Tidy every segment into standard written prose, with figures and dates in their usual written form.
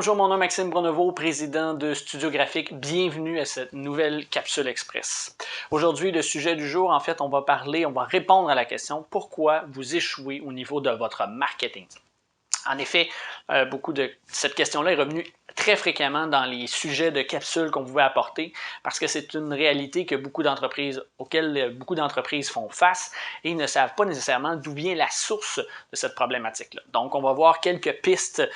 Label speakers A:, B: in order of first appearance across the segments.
A: Bonjour, mon nom est Maxime Bruneveau, président de Studio Graphique. Bienvenue à cette nouvelle capsule express. Aujourd'hui, le sujet du jour, en fait, on va répondre à la question pourquoi vous échouez au niveau de votre marketing. En effet, beaucoup de cette question-là est revenue très fréquemment dans les sujets de capsules qu'on pouvait apporter parce que c'est une réalité que auxquelles beaucoup d'entreprises font face et ne savent pas nécessairement d'où vient la source de cette problématique-là. Donc, on va voir quelques pistes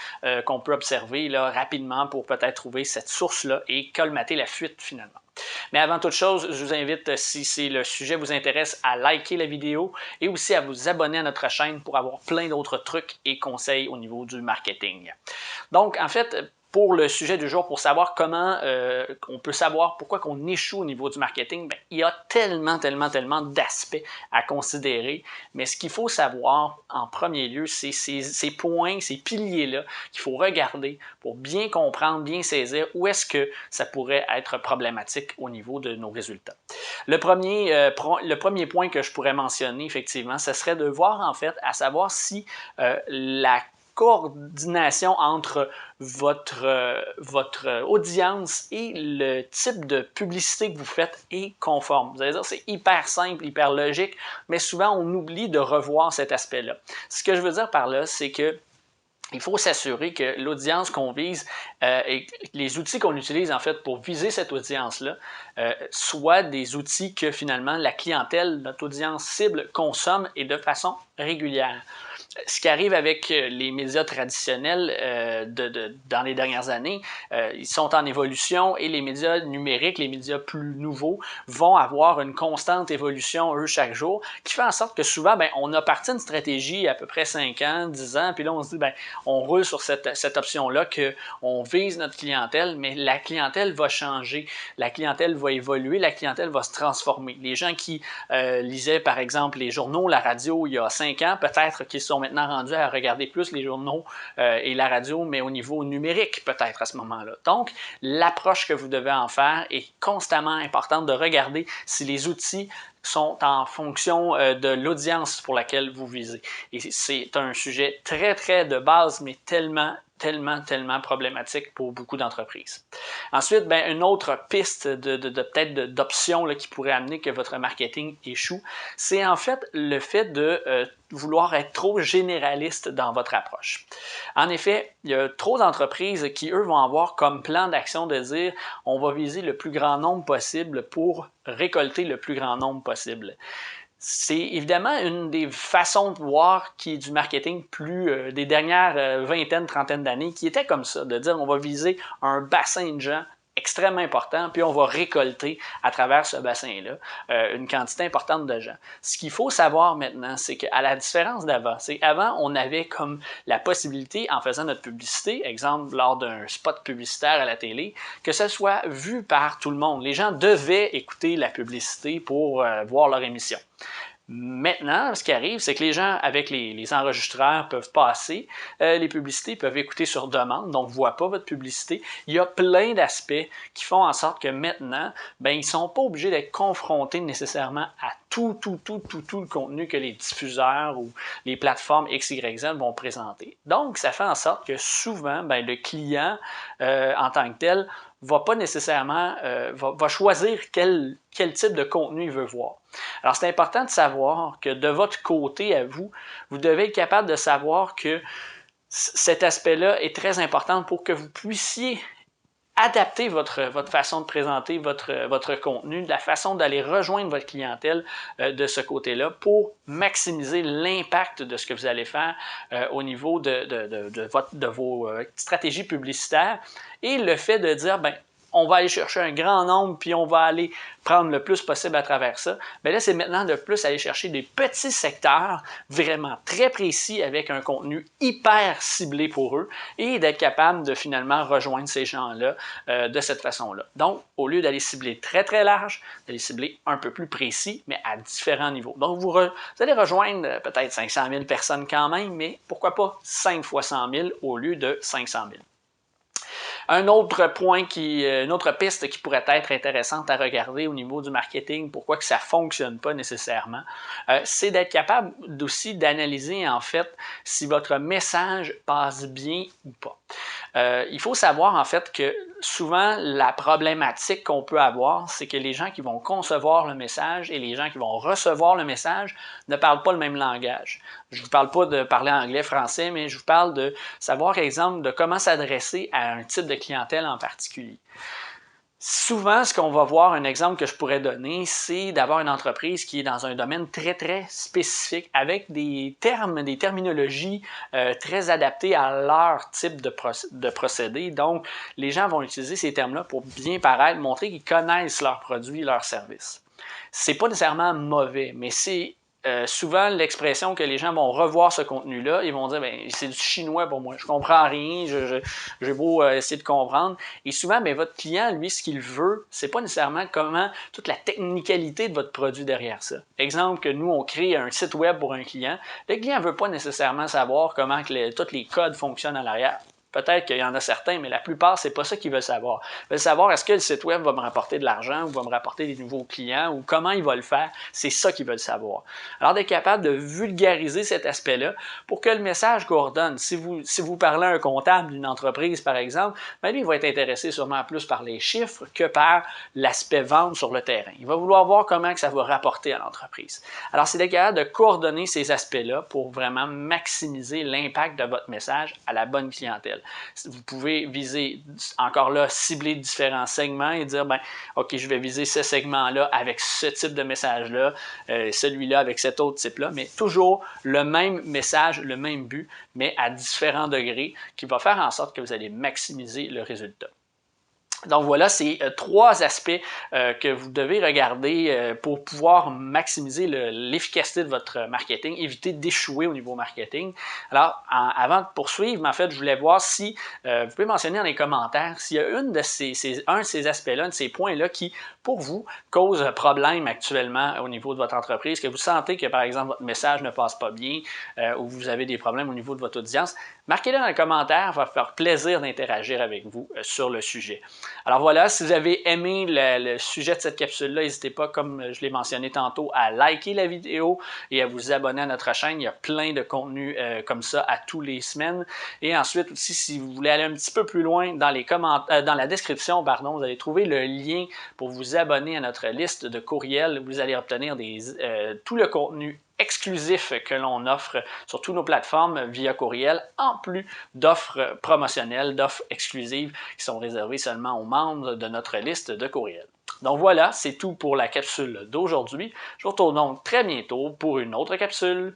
A: qu'on peut observer là, rapidement pour peut-être trouver cette source-là et colmater la fuite finalement. Mais avant toute chose, je vous invite, si le sujet vous intéresse, à liker la vidéo et aussi à vous abonner à notre chaîne pour avoir plein d'autres trucs et conseils au niveau du marketing. Donc, en fait, pour le sujet du jour, pour savoir comment on peut savoir pourquoi on échoue au niveau du marketing, bien, il y a tellement d'aspects à considérer, mais ce qu'il faut savoir en premier lieu, c'est ces points, ces piliers-là qu'il faut regarder pour bien comprendre, bien saisir où est-ce que ça pourrait être problématique au niveau de nos résultats. Le premier point que je pourrais mentionner, effectivement, ce serait de voir en fait à savoir si la coordination entre votre audience et le type de publicité que vous faites est conforme. Vous allez dire, c'est hyper simple, hyper logique, mais souvent on oublie de revoir cet aspect-là. Ce que je veux dire par là, c'est que il faut s'assurer que l'audience qu'on vise et les outils qu'on utilise en fait pour viser cette audience-là soient des outils que finalement la clientèle, notre audience cible consomme et de façon régulière. Ce qui arrive avec les médias traditionnels dans les dernières années, ils sont en évolution et les médias numériques, les médias plus nouveaux, vont avoir une constante évolution, eux, chaque jour, qui fait en sorte que souvent, bien, on a parti une stratégie à peu près 5 ans, 10 ans, puis là, on se dit, bien, on roule sur cette option-là, qu'on vise notre clientèle, mais la clientèle va changer, la clientèle va évoluer, la clientèle va se transformer. Les gens qui lisaient, par exemple, les journaux, la radio il y a 5 ans, peut-être qu'ils sont maintenant rendus à regarder plus les journaux et la radio, mais au niveau numérique peut-être à ce moment-là. Donc, l'approche que vous devez en faire est constamment importante de regarder si les outils sont en fonction de l'audience pour laquelle vous visez. Et c'est un sujet très de base, mais tellement problématique pour beaucoup d'entreprises. Ensuite, bien, une autre piste peut-être d'option qui pourrait amener que votre marketing échoue, c'est en fait le fait de vouloir être trop généraliste dans votre approche. En effet, il y a trop d'entreprises qui, eux, vont avoir comme plan d'action de dire on va viser le plus grand nombre possible pour récolter le plus grand nombre possible. C'est évidemment une des façons de voir qui est du marketing des dernières vingtaine, trentaine d'années, qui était comme ça, de dire on va viser un bassin de gens extrêmement important, puis on va récolter à travers ce bassin-là une quantité importante de gens. Ce qu'il faut savoir maintenant, c'est qu'à la différence d'avant, c'est qu'avant, on avait comme la possibilité, en faisant notre publicité, exemple lors d'un spot publicitaire à la télé, que ce soit vu par tout le monde. Les gens devaient écouter la publicité pour voir leur émission. Maintenant, ce qui arrive, c'est que les gens, avec les enregistreurs, peuvent passer. Les publicités peuvent écouter sur demande, donc ne voient pas votre publicité. Il y a plein d'aspects qui font en sorte que maintenant, ben, ils ne sont pas obligés d'être confrontés nécessairement à tout le contenu que les diffuseurs ou les plateformes X, Y, Z vont présenter. Donc, ça fait en sorte que souvent, ben, le client, en tant que tel, va pas nécessairement va choisir quel type de contenu il veut voir. Alors, c'est important de savoir que de votre côté à vous, vous devez être capable de savoir que cet aspect-là est très important pour que vous puissiez adapter votre façon de présenter votre contenu, la façon d'aller rejoindre votre clientèle de ce côté-là pour maximiser l'impact de ce que vous allez faire au niveau de vos stratégies publicitaires et le fait de dire, ben, on va aller chercher un grand nombre puis on va aller prendre le plus possible à travers ça. Bien là, c'est maintenant de plus aller chercher des petits secteurs vraiment très précis avec un contenu hyper ciblé pour eux et d'être capable de finalement rejoindre ces gens-là de cette façon-là. Donc, au lieu d'aller cibler très large, d'aller cibler un peu plus précis, mais à différents niveaux. Donc, vous allez rejoindre peut-être 500 000 personnes quand même, mais pourquoi pas 5 fois 100 000 au lieu de 500 000. Un autre point, une autre piste qui pourrait être intéressante à regarder au niveau du marketing, pourquoi que ça ne fonctionne pas nécessairement, c'est d'être capable aussi d'analyser en fait si votre message passe bien ou pas. Il faut savoir en fait que souvent la problématique qu'on peut avoir, c'est que les gens qui vont concevoir le message et les gens qui vont recevoir le message ne parlent pas le même langage. Je ne vous parle pas de parler anglais, français, mais je vous parle de savoir, exemple, de comment s'adresser à un type de clientèle en particulier. Souvent, ce qu'on va voir, un exemple que je pourrais donner, c'est d'avoir une entreprise qui est dans un domaine très, très spécifique, avec des termes, des terminologies très adaptées à leur type de procédé. Donc, les gens vont utiliser ces termes-là pour bien paraître, montrer qu'ils connaissent leurs produits, leurs services. C'est pas nécessairement mauvais, mais c'est souvent l'expression que les gens vont revoir ce contenu-là, ils vont dire ben, c'est du chinois pour moi, je comprends rien, j'ai beau essayer de comprendre. Et souvent, ben, votre client, lui, ce qu'il veut, c'est pas nécessairement comment toute la technicalité de votre produit derrière ça. Exemple que nous, on crée un site web pour un client, le client ne veut pas nécessairement savoir comment tous les codes fonctionnent à l'arrière. Peut-être qu'il y en a certains, mais la plupart, c'est pas ça qu'ils veulent savoir. Ils veulent savoir est-ce que le site web va me rapporter de l'argent ou va me rapporter des nouveaux clients ou comment il va le faire. C'est ça qu'ils veulent savoir. Alors, d'être capable de vulgariser cet aspect-là pour que le message coordonne. Si vous parlez à un comptable d'une entreprise, par exemple, bien, lui, il va être intéressé sûrement plus par les chiffres que par l'aspect vente sur le terrain. Il va vouloir voir comment que ça va rapporter à l'entreprise. Alors, c'est d'être capable de coordonner ces aspects-là pour vraiment maximiser l'impact de votre message à la bonne clientèle. Vous pouvez viser, encore là, cibler différents segments et dire, ben, OK, je vais viser ce segment-là avec ce type de message-là, celui-là avec cet autre type-là, mais toujours le même message, le même but, mais à différents degrés, qui va faire en sorte que vous allez maximiser le résultat. Donc voilà, c'est trois aspects que vous devez regarder pour pouvoir maximiser l'efficacité de votre marketing, éviter d'échouer au niveau marketing. Alors, avant de poursuivre, en fait, je voulais voir si vous pouvez mentionner dans les commentaires s'il y a un de ces aspects-là, un de ces points-là qui, pour vous, cause problème actuellement au niveau de votre entreprise, que vous sentez que, par exemple, votre message ne passe pas bien ou vous avez des problèmes au niveau de votre audience. Marquez-le dans les commentaires, ça va faire plaisir d'interagir avec vous sur le sujet. Alors voilà, si vous avez aimé le sujet de cette capsule-là, n'hésitez pas, comme je l'ai mentionné tantôt, à liker la vidéo et à vous abonner à notre chaîne. Il y a plein de contenus comme ça à tous les semaines. Et ensuite aussi, si vous voulez aller un petit peu plus loin dans la description, pardon, vous allez trouver le lien pour vous abonner à notre liste de courriels. Vous allez obtenir tout le contenu exclusif que l'on offre sur toutes nos plateformes via courriel, en plus d'offres promotionnelles, d'offres exclusives qui sont réservées seulement aux membres de notre liste de courriels. Donc voilà, c'est tout pour la capsule d'aujourd'hui. Je vous retrouve donc très bientôt pour une autre capsule.